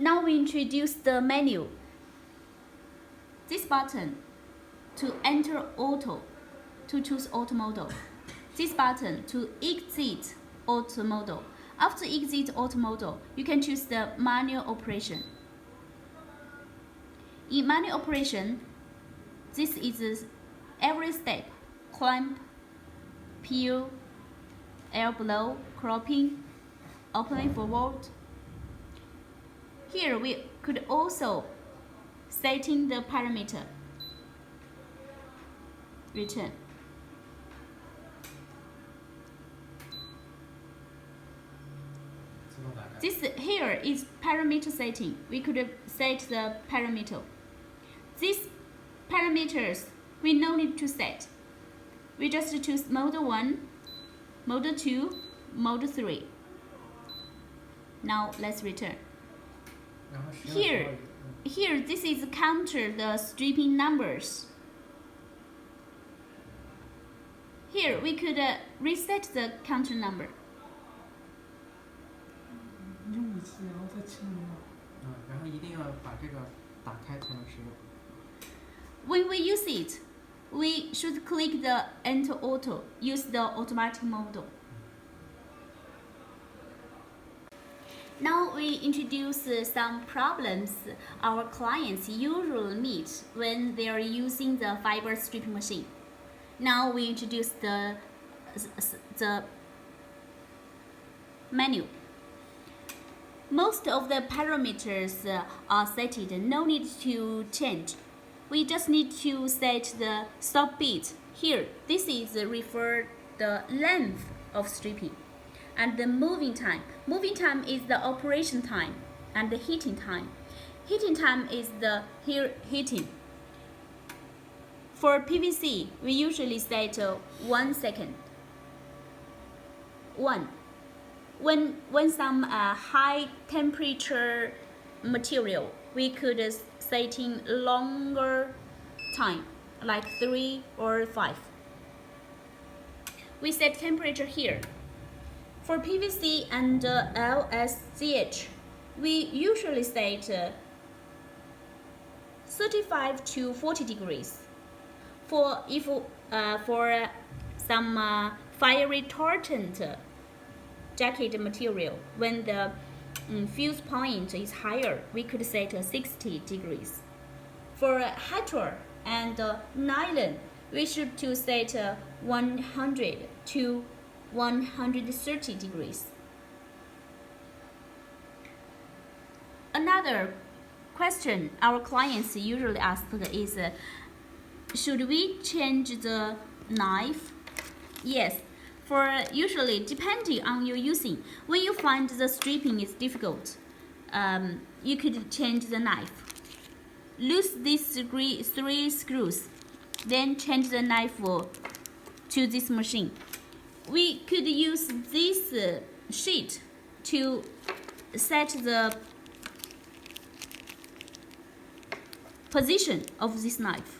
Now we introduce the menu. This button to enter auto, to choose auto model. This button to exit auto model. After exit auto model, you can choose the manual operation. In manual operation, this is every step: clamp, peel, air blow, cropping, opening forward. Here we could also setting the parameter. Return. This here is parameter setting. We could set the parameter. These parameters we no need to set. We just choose mode 1, mode 2, mode 3. Now let's return. Here this is counter the stripping numbers. Here we could reset the counter number. When we use it, we should click the Enter Auto, use the automatic model. Now we introduce some problems our clients usually meet when they are using the fiber stripping machine. Now we introduce the menu. Most of the parameters are set, no need to change. We just need to set the stop bit. Here, this is refer the length of stripping. And the moving time. Moving time is the operation time, and the heating time. Heating time is the heating. For PVC, we usually set 1 second. When some high temperature material, we could set in longer time, like 3 or 5. We set temperature here. For PVC and LSCH, we usually set 35 to 40 degrees. For some fire retardant jacket material, when the fuse point is higher, we could set 60 degrees. For heater and nylon, we should to set 100 to 130 degrees. Another question our clients usually ask is, should we change the knife? Yes, for usually depending on your using. When you find the stripping is difficult, you could change the knife. Loosen these 3 screws, then change the knife to this machine. We could use this sheet to set the position of this knife.